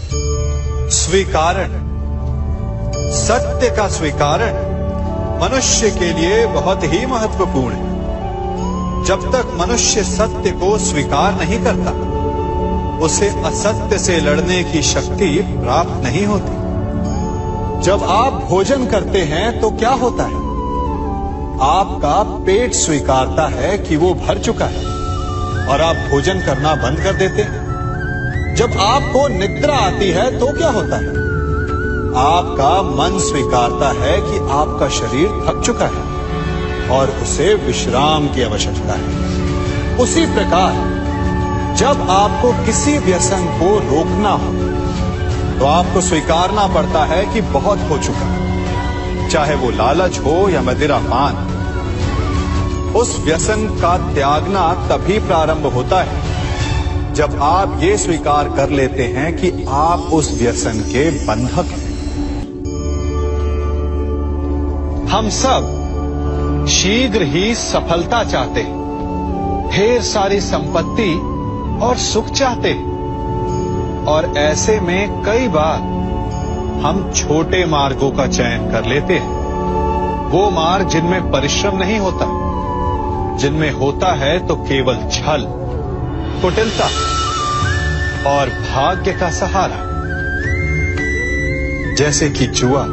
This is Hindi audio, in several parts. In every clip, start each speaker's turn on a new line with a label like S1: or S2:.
S1: स्वीकारण, सत्य का स्वीकारण मनुष्य के लिए बहुत ही महत्वपूर्ण है। जब तक मनुष्य सत्य को स्वीकार नहीं करता, उसे असत्य से लड़ने की शक्ति प्राप्त नहीं होती। जब आप भोजन करते हैं तो क्या होता है? आपका पेट स्वीकारता है कि वो भर चुका है और आप भोजन करना बंद कर देते हैं। जब आपको निद्रा आती है तो क्या होता है? आपका मन स्वीकारता है कि आपका शरीर थक चुका है और उसे विश्राम की आवश्यकता है। उसी प्रकार जब आपको किसी व्यसन को रोकना हो तो आपको स्वीकारना पड़ता है कि बहुत हो चुका, चाहे वो लालच हो या मदिरापान। उस व्यसन का त्यागना तभी प्रारंभ होता है जब आप ये स्वीकार कर लेते हैं कि आप उस व्यसन के बंधक हैं। हम सब शीघ्र ही सफलता चाहते हैं, ढेर सारी संपत्ति और सुख चाहते हैं, और ऐसे में कई बार हम छोटे मार्गों का चयन कर लेते हैं। वो मार्ग जिनमें परिश्रम नहीं होता, जिनमें होता है तो केवल छल, कुटिलता और भाग्य का सहारा, जैसे कि जुआ।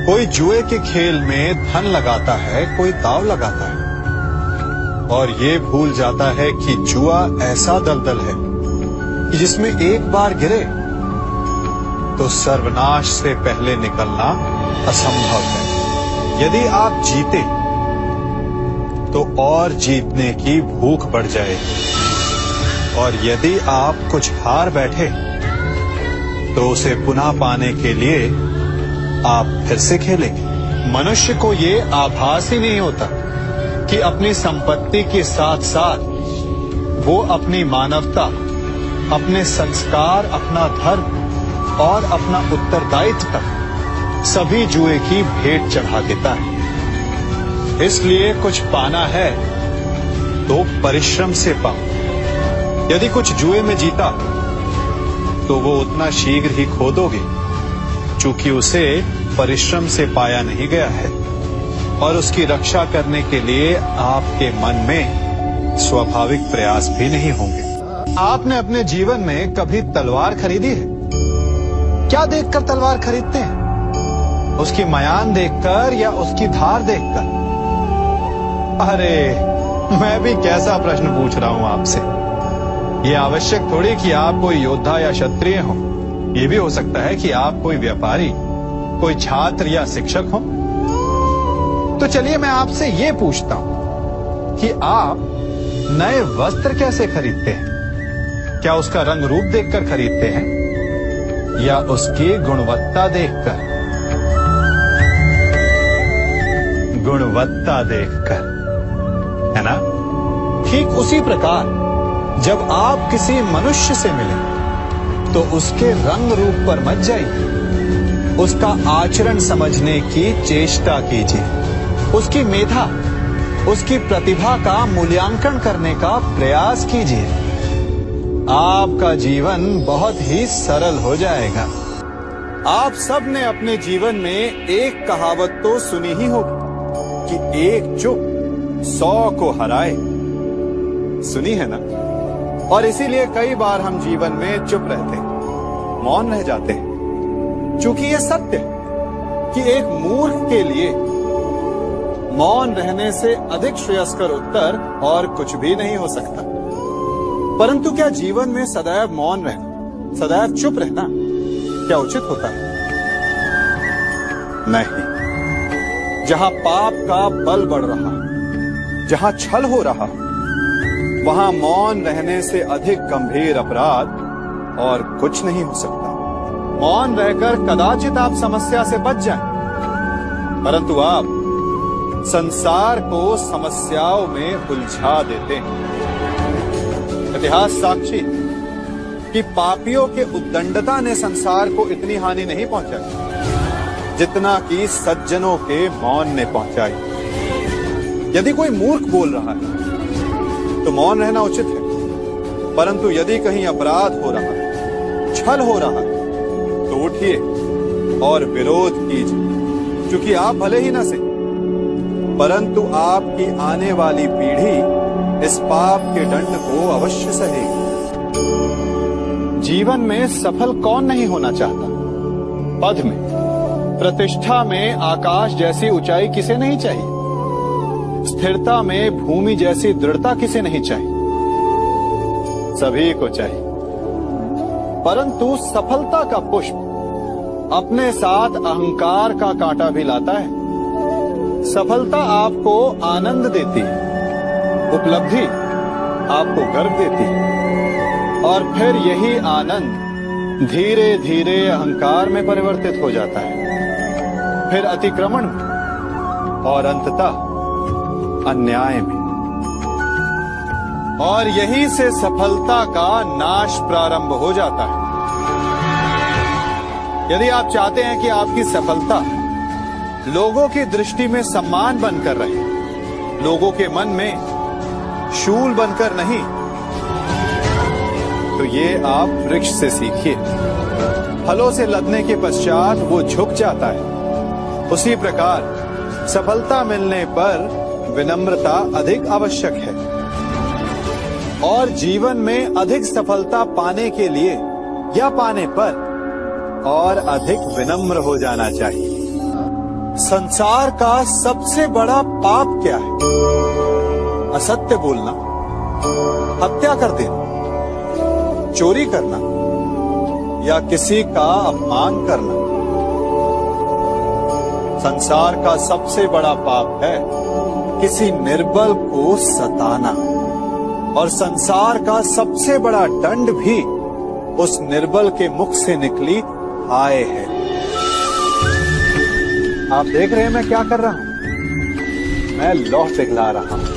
S1: कोई जुए के खेल में धन लगाता है, कोई दांव लगाता है और ये भूल जाता है कि जुआ ऐसा दलदल है कि जिसमें एक बार गिरे तो सर्वनाश से पहले निकलना असंभव है। यदि आप जीते तो और जीतने की भूख बढ़ जाएगी, और यदि आप कुछ हार बैठे तो उसे पुनः पाने के लिए आप फिर से खेलेंगे। मनुष्य को ये आभास ही नहीं होता कि अपनी संपत्ति के साथ साथ वो अपनी मानवता, अपने संस्कार, अपना धर्म और अपना उत्तरदायित्व तक सभी जुए की भेंट चढ़ा देता है। इसलिए कुछ पाना है तो परिश्रम से पाओ। यदि कुछ जुए में जीता तो वो उतना शीघ्र ही खो दोगे, चूंकि उसे परिश्रम से पाया नहीं गया है, और उसकी रक्षा करने के लिए आपके मन में स्वाभाविक प्रयास भी नहीं होंगे। आपने अपने जीवन में कभी तलवार खरीदी है? क्या देखकर तलवार खरीदते हैं? उसकी मयान देखकर या उसकी धार देखकर? अरे, मैं भी कैसा प्रश्न पूछ रहा हूं आपसे। ये आवश्यक थोड़ी कि आप कोई योद्धा या क्षत्रिय हो। ये भी हो सकता है कि आप कोई व्यापारी, कोई छात्र या शिक्षक हो। तो चलिए मैं आपसे ये पूछता हूं कि आप नए वस्त्र कैसे खरीदते हैं? क्या उसका रंग रूप देखकर खरीदते हैं या उसकी गुणवत्ता देखकर? गुणवत्ता देखकर, है ना? ठीक उसी प्रकार जब आप किसी मनुष्य से मिलें तो उसके रंग रूप पर मत जाइए, उसका आचरण समझने की चेष्टा कीजिए, उसकी मेधा, उसकी प्रतिभा का मूल्यांकन करने का प्रयास कीजिए। आपका जीवन बहुत ही सरल हो जाएगा। आप सब ने अपने जीवन में एक कहावत तो सुनी ही होगी कि एक चुप 100 को हराए। सुनी है ना? और इसीलिए कई बार हम जीवन में चुप रहते हैं, मौन रह जाते हैं, क्योंकि ये सत्य है कि एक मूर्ख के लिए मौन रहने से अधिक श्रेयस्कर उत्तर और कुछ भी नहीं हो सकता। परंतु क्या जीवन में सदैव मौन रहना, सदैव चुप रहना क्या उचित होता है? नहीं। जहां पाप का बल बढ़ रहा, जहां छल हो रहा, वहां मौन रहने से अधिक गंभीर अपराध और कुछ नहीं हो सकता। मौन रहकर कदाचित आप समस्या से बच जाएं, परंतु आप संसार को समस्याओं में उलझा देते हैं। इतिहास साक्षी कि पापियों के उद्दंडता ने संसार को इतनी हानि नहीं पहुंचाई जितना कि सज्जनों के मौन ने पहुंचाई। यदि कोई मूर्ख बोल रहा है तो मौन रहना उचित है, परंतु यदि कहीं अपराध हो रहा है छल हो रहा है तो उठिए और विरोध कीजिए, क्योंकि आप भले ही न सही परंतु आपकी आने वाली पीढ़ी इस पाप के दंड को अवश्य सहेगी। जीवन में सफल कौन नहीं होना चाहता? पद में, प्रतिष्ठा में आकाश जैसी ऊंचाई किसे नहीं चाहिए? स्थिरता में भूमि जैसी दृढ़ता किसे नहीं चाहिए? सभी को चाहिए, परंतु सफलता का पुष्प अपने साथ अहंकार का कांटा भी लाता है। सफलता आपको आनंद देती है, उपलब्धि आपको गर्व देती है, और फिर यही आनंद धीरे धीरे अहंकार में परिवर्तित हो जाता है, फिर अतिक्रमण में और अंततः अन्याय में। और यही से सफलता का नाश प्रारंभ हो जाता है। यदि आप चाहते हैं कि आपकी सफलता लोगों की दृष्टि में सम्मान बनकर रहे, लोगों के मन में शूल बनकर नहीं, तो ये आप वृक्ष से सीखिए। फलों से लदने के पश्चात वो झुक जाता है। उसी प्रकार सफलता मिलने पर विनम्रता अधिक आवश्यक है, और जीवन में अधिक सफलता पाने के लिए या पाने पर और अधिक विनम्र हो जाना चाहिए। संसार का सबसे बड़ा पाप क्या है? असत्य बोलना, हत्या कर देना, चोरी करना या किसी का अपमान करना। संसार का सबसे बड़ा पाप है किसी निर्बल को सताना, और संसार का सबसे बड़ा दंड भी उस निर्बल के मुख से निकली हाय है। आप देख रहे हैं मैं क्या कर रहा हूं? मैं लौह पिघला रहा हूं,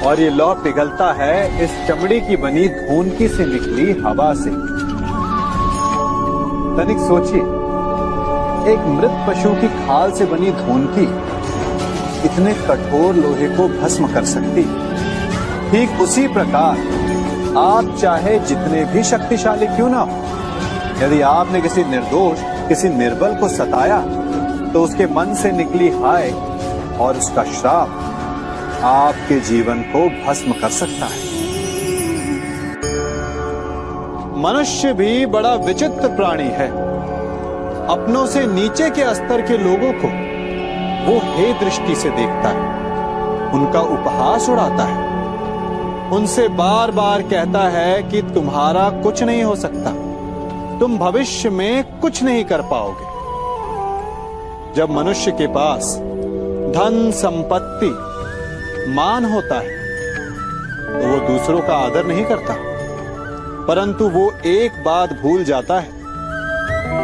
S1: और ये लौह पिघलता है इस चमड़ी की बनी धूनकी से निकली हवा से। तनिक सोचिए, एक मृत पशु की खाल से बनी धूनकी इतने कठोर लोहे को भस्म कर सकती। ठीक उसी प्रकार आप चाहे जितने भी शक्तिशाली क्यों ना हो, यदि आपने किसी निर्दोष, किसी निर्बल को सताया, तो उसके मन से निकली हाय और उसका श्राप आपके जीवन को भस्म कर सकता है। मनुष्य भी बड़ा विचित्र प्राणी है। अपनों से नीचे के स्तर के लोगों को वो हे दृष्टि से देखता है, उनका उपहास उड़ाता है, उनसे बार बार कहता है कि तुम्हारा कुछ नहीं हो सकता, तुम भविष्य में कुछ नहीं कर पाओगे। जब मनुष्य के पास धन, संपत्ति, मान होता है तो वो दूसरों का आदर नहीं करता, परंतु वो एक बात भूल जाता है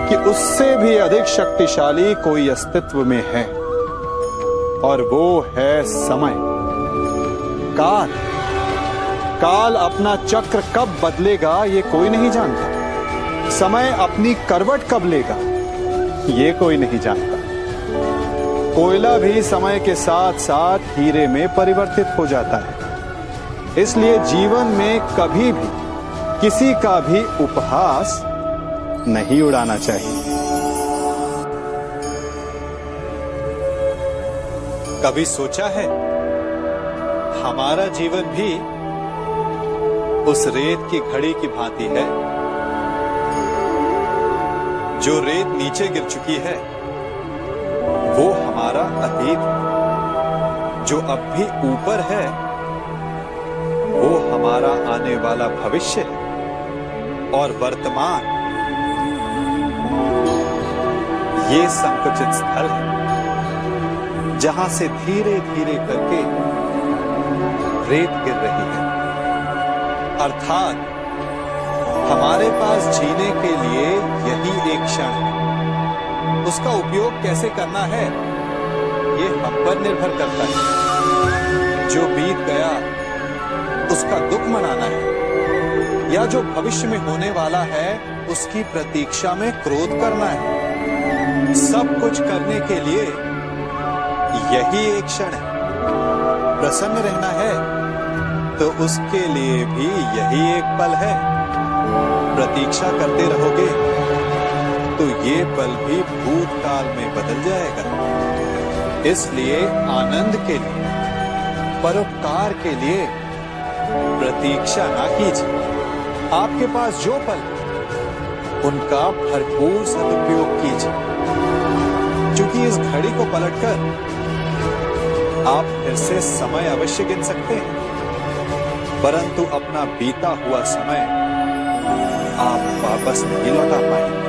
S1: कि उससे भी अधिक शक्तिशाली कोई अस्तित्व में है, और वो है समय। काल काल अपना चक्र कब बदलेगा ये कोई नहीं जानता। समय अपनी करवट कब लेगा ये कोई नहीं जानता। कोयला भी समय के साथ साथ हीरे में परिवर्तित हो जाता है। इसलिए जीवन में कभी भी किसी का भी उपहास नहीं उड़ाना चाहिए। कभी सोचा है हमारा जीवन भी उस रेत की घड़ी की भांति है? जो रेत नीचे गिर चुकी है वो हमारा अतीत है, जो अब भी ऊपर है वो हमारा आने वाला भविष्य है, और वर्तमान ये संकुचित स्थल है जहां से धीरे धीरे करके रेत गिर रही है। अर्थात हमारे पास जीने के लिए यही एक क्षण है। उसका उपयोग कैसे करना है ये हम पर निर्भर करता है। जो बीत गया उसका दुख मनाना है, या जो भविष्य में होने वाला है उसकी प्रतीक्षा में क्रोध करना है। सब कुछ करने के लिए यही एक क्षण है। प्रसन्न रहना है तो उसके लिए भी यही एक पल है। प्रतीक्षा करते रहोगे तो ये पल भी भूतकाल में बदल जाएगा। इसलिए आनंद के लिए, परोपकार के लिए प्रतीक्षा ना कीजिए। आपके पास जो पल उनका भरपूर सदुपयोग कीजिए, क्योंकि इस घड़ी को पलटकर आप फिर से समय अवश्य गिन सकते हैं, परंतु अपना बीता हुआ समय आप वापस नहीं लौटा पाएंगे।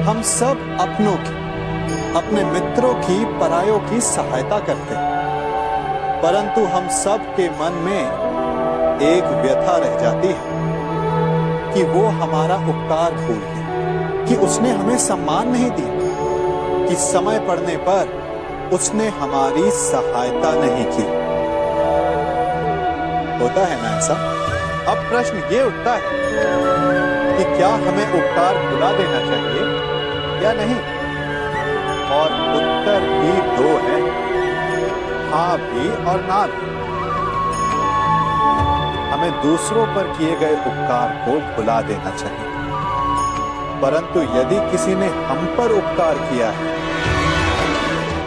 S1: हम सब अपनों की, अपने मित्रों की, परायों की सहायता करते हैं, परंतु हम सब के मन में एक व्यथा रह जाती है कि वो हमारा उपकार भूल गया, कि उसने हमें सम्मान नहीं दिया, कि समय पड़ने पर उसने हमारी सहायता नहीं की। होता है ना ऐसा? अब प्रश्न ये उठता है कि क्या हमें उपकार भुला देना चाहिए या नहीं? और उत्तर भी दो है, हाँ भी और ना भी। हमें दूसरों पर किए गए उपकार को भुला देना चाहिए, परंतु यदि किसी ने हम पर उपकार किया है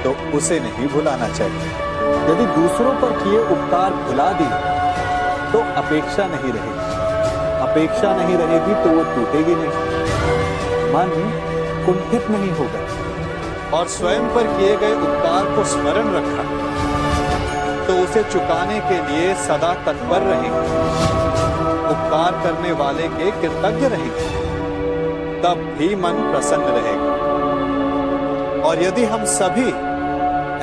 S1: तो उसे नहीं भुलाना चाहिए। यदि दूसरों पर किए उपकार भुला दिए तो अपेक्षा नहीं रहेगी, अपेक्षा नहीं रहेगी तो वो टूटेगी नहीं, मन कुंठित नहीं होगा। और स्वयं पर किए गए उपकार को स्मरण रखा तो उसे चुकाने के लिए सदा तत्पर रहेंगे, उपकार करने वाले के कृतज्ञ रहेंगे, तब भी मन प्रसन्न रहेगा। और यदि हम सभी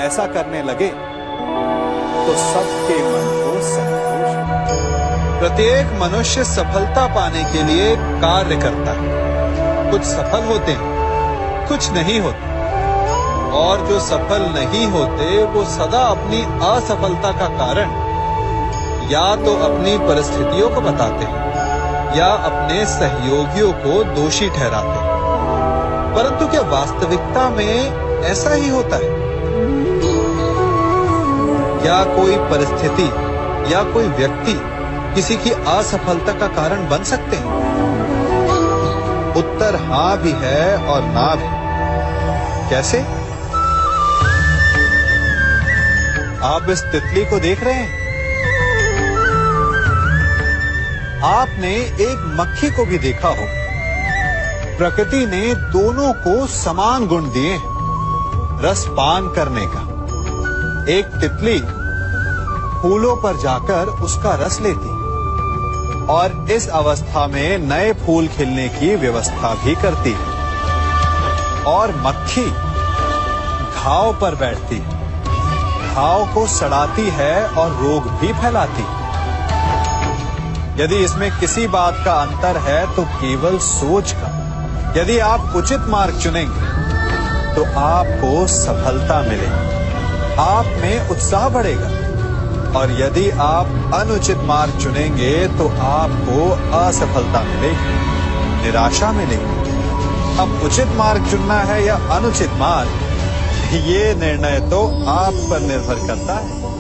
S1: ऐसा करने लगे तो सबके मन को संतोष। प्रत्येक मनुष्य सफलता पाने के लिए कार्य करता है। कुछ सफल होते हैं, कुछ नहीं होते, और जो सफल नहीं होते वो सदा अपनी असफलता का कारण या तो अपनी परिस्थितियों को बताते हैं या अपने सहयोगियों को दोषी ठहराते हैं। परंतु क्या वास्तविकता में ऐसा ही होता है? क्या कोई परिस्थिति या कोई व्यक्ति किसी की असफलता का कारण बन सकते हैं? उत्तर हाँ भी है और ना भी। कैसे? आप इस तितली को देख रहे हैं? आपने एक मक्खी को भी देखा हो। प्रकृति ने दोनों को समान गुण दिए हैं रस पान करने का। एक तितली फूलों पर जाकर उसका रस लेती और इस अवस्था में नए फूल खिलने की व्यवस्था भी करती है। और मक्खी घाव पर बैठती है, घाव को सड़ाती है और रोग भी फैलाती है। यदि इसमें किसी बात का अंतर है तो केवल सोच का। यदि आप उचित मार्ग चुनेंगे तो आपको सफलता मिलेगी, आप में उत्साह बढ़ेगा, और यदि आप अनुचित मार्ग चुनेंगे तो आपको असफलता मिलेगी, निराशा मिलेगी। अब उचित मार्ग चुनना है या अनुचित मार्ग, ये निर्णय तो आप पर निर्भर करता है।